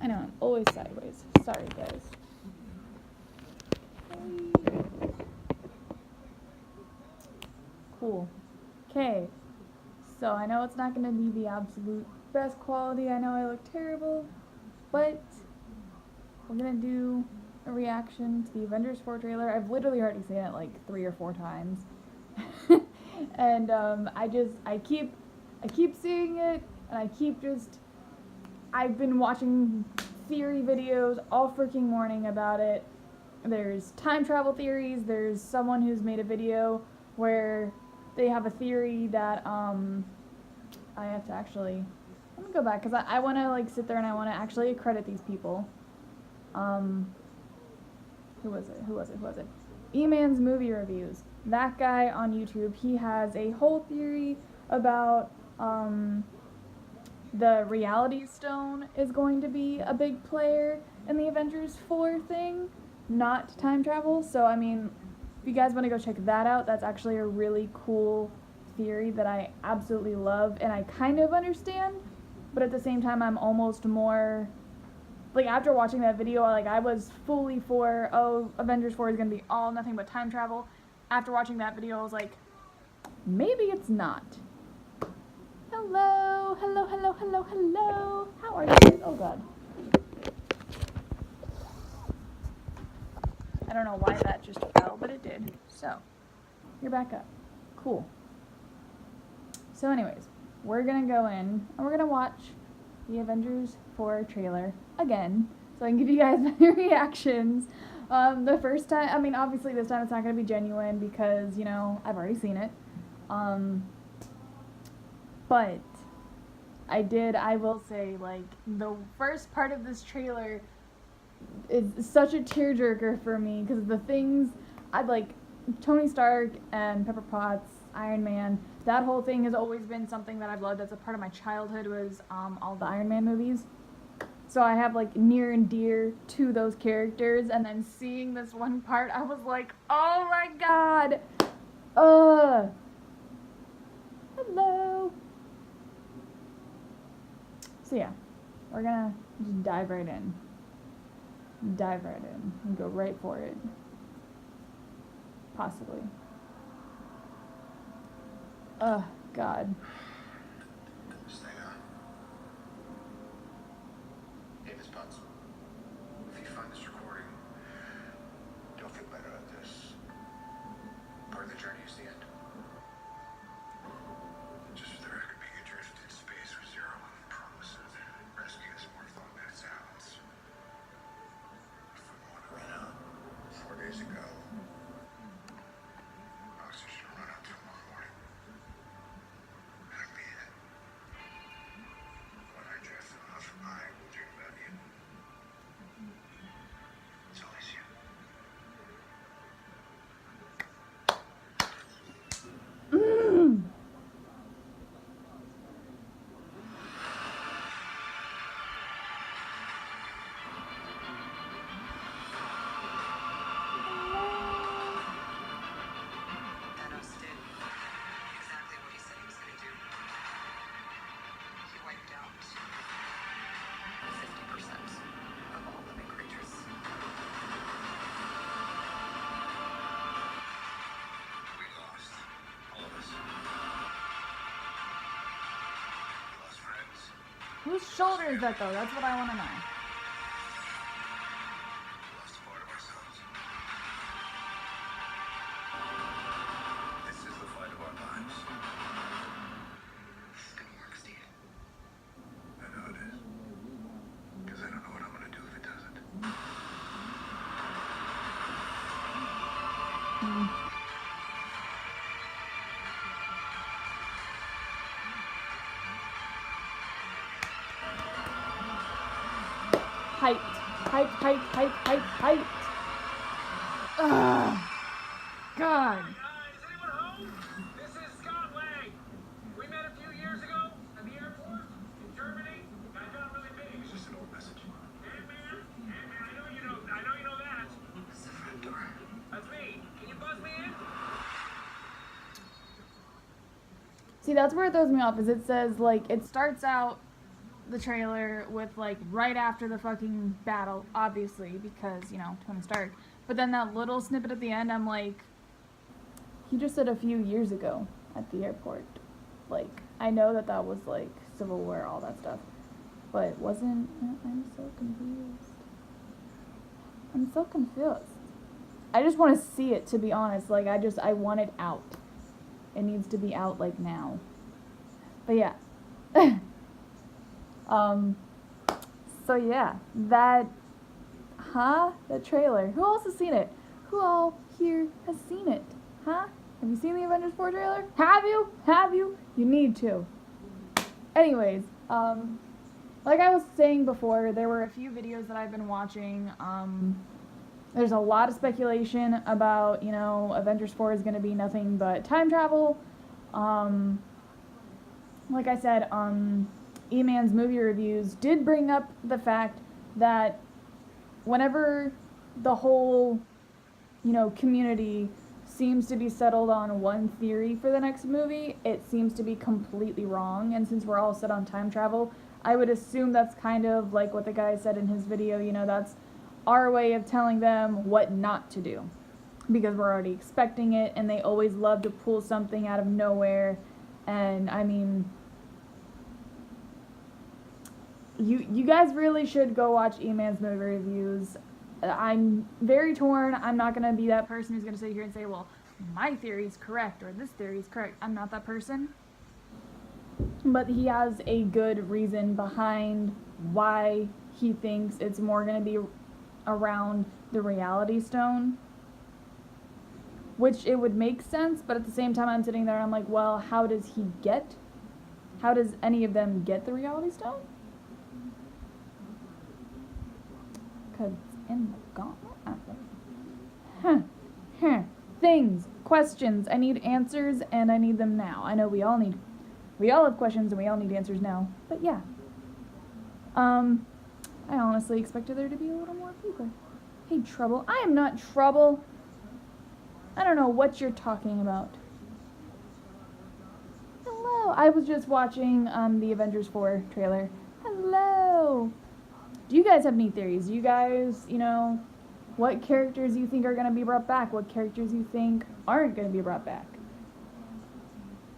I know, I'm always sideways. Sorry, guys. Cool. Okay. So I know it's not going to be the absolute best quality. I know I look terrible, but we're going to do a reaction to the Avengers 4 trailer. I've literally already seen it like 3 or 4 times. And I keep seeing it, and I've been watching theory videos all freaking morning about it. There's time travel theories. There's someone who's made a video where they have a theory that I have to actually, let me go back because I want to like sit there and I want to actually credit these people. Who was it? E-Man's Movie Reviews. That guy on YouTube, he has a whole theory about the Reality Stone is going to be a big player in the Avengers 4 thing, not time travel. So, I mean, if you guys want to go check that out, that's actually a really cool theory that I absolutely love and I kind of understand, but at the same time, I'm almost more like after watching that video, like I was fully for, oh, Avengers 4 is going to be all nothing but time travel. After watching that video, I was like, maybe it's not. Hello, hello, hello, hello, hello. How are you guys? Oh god. I don't know why that just fell, but it did. So, you're back up. Cool. So anyways, we're going to go in and we're going to watch the Avengers 4 trailer again, so I can give you guys my reactions. The first time, I mean, obviously this time it's not going to be genuine because, you know, I've already seen it. But I will say, like, the first part of this trailer is such a tearjerker for me because the things I'd like, Tony Stark and Pepper Potts, Iron Man, that whole thing has always been something that I've loved. That's a part of my childhood was all the Iron Man movies. So I have like near and dear to those characters, and then seeing this one part, I was like, oh my god! Hello! So yeah, we're gonna just dive right in. Dive right in and go right for it. Possibly. God. Stay on. Hey, Miss Potts. If you find this recording, you'll feel better at this. Part of the journey is the end. Just for the record, being adrift in space with zero promises. Rescue is more fun than it sounds. If we want to run out 4 days ago, oxygen will run out tomorrow morning. And I mean it. When I drift enough, I will dream about you. It's always you. Thanos did exactly what he said he was going to do. He wiped out 50% of all living creatures. We lost. All of us. We lost friends. Whose shoulder is that though? That's what I want to know. We lost a part of ourselves. This is the fight of our lives. It's going to work, Steve. I know it is. Because I don't know what I'm going to do if it doesn't. Hyped. Ugh. God. Is anyone home? This is Scott Lang. We met a few years ago at the airport in Germany. I got really big. It's just an old message. Ant-Man, I know you know that. It's the front door. That's me. Can you buzz me in? See, that's where it throws me off, is it says, like, it starts out the trailer with like right after the fucking battle, obviously, because, you know, Tony Stark. But then that little snippet at the end, I'm like, he just said a few years ago at the airport. Like, I know that was like Civil War, all that stuff. But it wasn't. I'm so confused. I'm so confused. I just want to see it, to be honest. Like, I want it out. It needs to be out, like, now. But yeah. So yeah, that trailer. Who else has seen it? Who all here has seen it? Huh? Have you seen the Avengers 4 trailer? Have you? Have you? You need to. Anyways, like I was saying before, there were a few videos that I've been watching. There's a lot of speculation about, you know, Avengers 4 is going to be nothing but time travel. Like I said, E-Man's movie reviews did bring up the fact that whenever the whole, you know, community seems to be settled on one theory for the next movie, it seems to be completely wrong. And since we're all set on time travel, I would assume that's kind of like what the guy said in his video, you know, that's our way of telling them what not to do. Because we're already expecting it, and they always love to pull something out of nowhere. And, I mean, you guys really should go watch E-Man's movie reviews. I'm very torn. I'm not going to be that person who's going to sit here and say, well, my theory is correct, or this theory is correct. I'm not that person. But he has a good reason behind why he thinks it's more going to be around the Reality Stone. Which it would make sense, but at the same time I'm sitting there and I'm like, well, how does any of them get the Reality Stone? Because it's in the gauntlet. Things, questions, I need answers, and I need them now. I know we all have questions and we all need answers now, but yeah. I honestly expected there to be a little more people. Hey, Trouble. I am not Trouble. I don't know what you're talking about. Hello. I was just watching the Avengers 4 trailer. Hello. Do you guys have any theories? Do you guys, you know, what characters you think are going to be brought back? What characters you think aren't going to be brought back?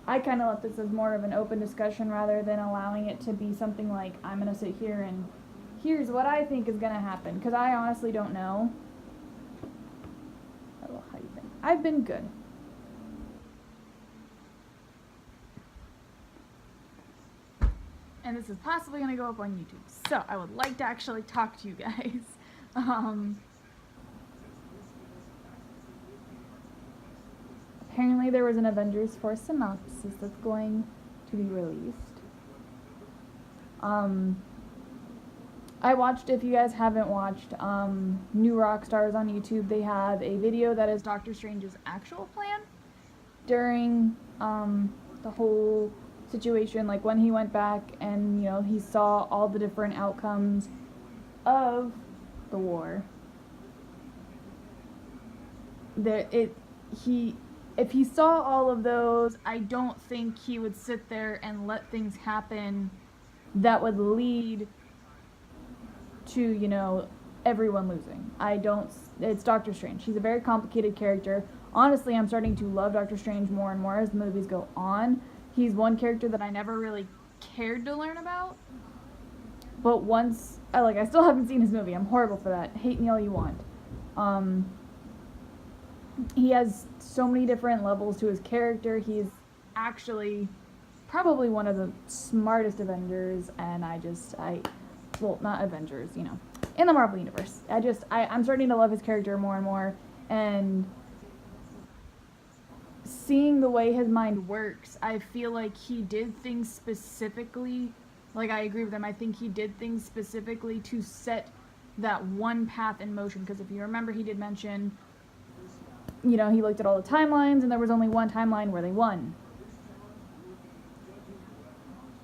I kind of left this as more of an open discussion rather than allowing it to be something like, I'm going to sit here and here's what I think is going to happen. Because I honestly don't know. Hello, how you been? I've been good. And this is possibly going to go up on YouTube. So, I would like to actually talk to you guys. Apparently there was an Avengers 4 synopsis that's going to be released. I watched, if you guys haven't watched, New Rockstars on YouTube, they have a video that is Doctor Strange's actual plan during the whole situation, like when he went back and, you know, he saw all the different outcomes of the war. If he saw all of those, I don't think he would sit there and let things happen that would lead to, you know, everyone losing. It's Doctor Strange. He's a very complicated character. Honestly, I'm starting to love Doctor Strange more and more as the movies go on. He's one character that I never really cared to learn about. But once, I still haven't seen his movie. I'm horrible for that. Hate me all you want. He has so many different levels to his character. He's actually probably one of the smartest Avengers, and well, not Avengers, you know, in the Marvel Universe. I'm starting to love his character more and more, and seeing the way his mind works, I feel like he did things specifically, like I agree with him, I think he did things specifically to set that one path in motion, because if you remember, he did mention, you know, he looked at all the timelines, and there was only one timeline where they won.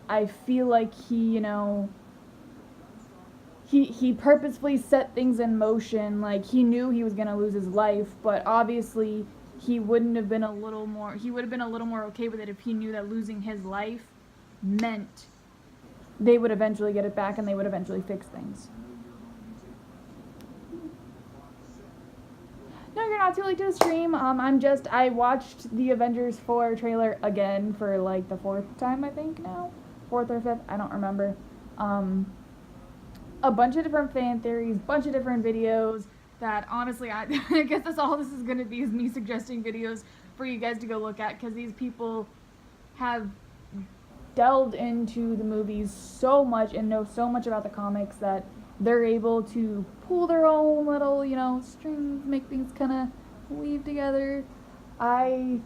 I feel like he, you know, he purposefully set things in motion, like he knew he was going to lose his life, but obviously he would have been a little more okay with it if he knew that losing his life meant they would eventually get it back and they would eventually fix things. No, you're not too late to the stream. I watched the Avengers 4 trailer again for like the 4th time, I think now. 4th or 5th, I don't remember. A bunch of different fan theories, bunch of different videos that honestly, I guess that's all this is going to be, is me suggesting videos for you guys to go look at, because these people have delved into the movies so much and know so much about the comics that they're able to pull their own little, strings, make things kind of weave together. I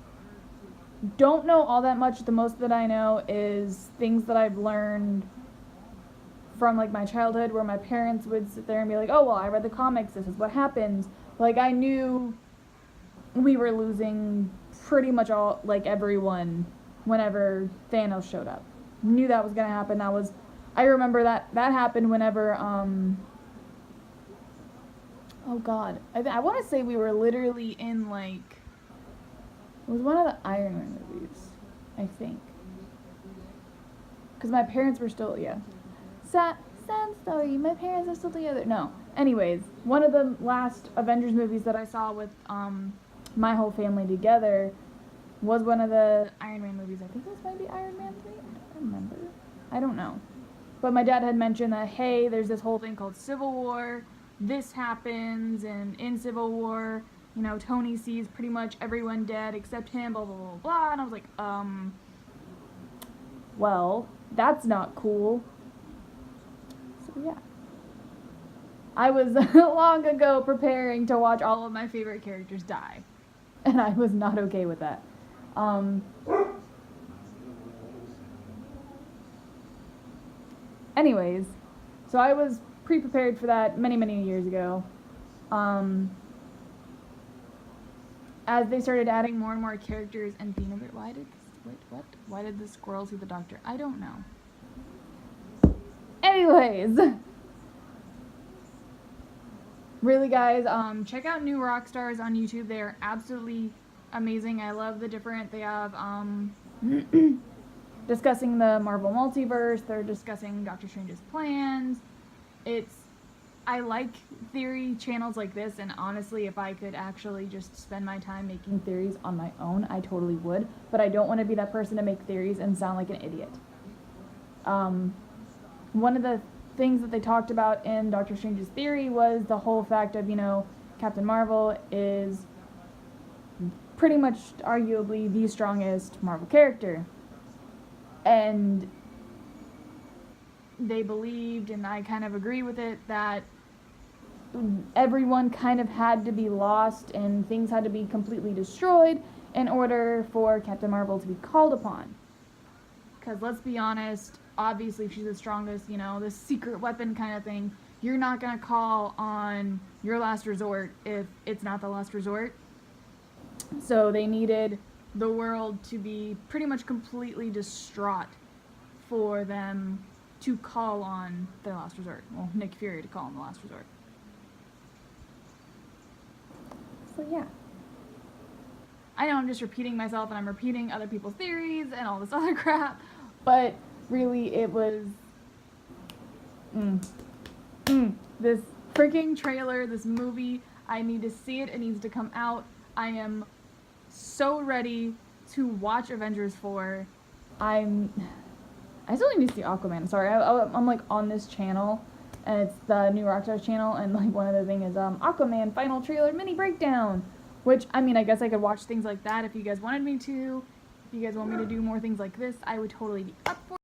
don't know all that much. The most that I know is things that I've learned from like my childhood, where my parents would sit there and be like, oh, well, I read the comics, this is what happens. Like, I knew we were losing pretty much all, like, everyone whenever Thanos showed up. Knew that was gonna happen. I remember that happened whenever, oh god, I want to say we were literally in, like, it was one of the Iron Man movies, I think. Because my parents were still, sad story, my parents are still together. No. Anyways, one of the last Avengers movies that I saw with my whole family together was one of the Iron Man movies. I think it was maybe Iron Man 3? I don't remember. I don't know. But my dad had mentioned that, hey, there's this whole thing called Civil War. This happens, and in Civil War, Tony sees pretty much everyone dead except him, blah, blah, blah, blah. And I was like, well, that's not cool. Yeah. I was long ago preparing to watch all of my favorite characters die. And I was not okay with that. Anyways, so I was pre-prepared for that many, many years ago. As they started adding more and more characters and being a bit, why did the squirrel see the doctor? I don't know. Anyways, really, guys, check out New Rockstars on YouTube. They are absolutely amazing. I love the different, they have, discussing the Marvel Multiverse. They're discussing Doctor Strange's plans. I like theory channels like this, and honestly, if I could actually just spend my time making theories on my own, I totally would. But I don't want to be that person to make theories and sound like an idiot. One of the things that they talked about in Doctor Strange's theory was the whole fact of, Captain Marvel is pretty much arguably the strongest Marvel character. And they believed, and I kind of agree with it, that everyone kind of had to be lost and things had to be completely destroyed in order for Captain Marvel to be called upon. Because let's be honest, obviously if she's the strongest, this secret weapon kind of thing, you're not going to call on your last resort if it's not the last resort. So they needed the world to be pretty much completely distraught for them to call on their last resort. Well, Nick Fury to call on the last resort. So yeah. I know I'm just repeating myself and I'm repeating other people's theories and all this other crap, but really it was this freaking trailer, this movie, I need to see it. It needs to come out. I am so ready to watch Avengers 4. I still need to see Aquaman. Sorry, I'm like on this channel, and it's the New Rockstars channel, and like one of the things is Aquaman final trailer mini breakdown, which I guess I could watch things like that if you guys wanted me to. If you guys want me to do more things like this, I would totally be up for it.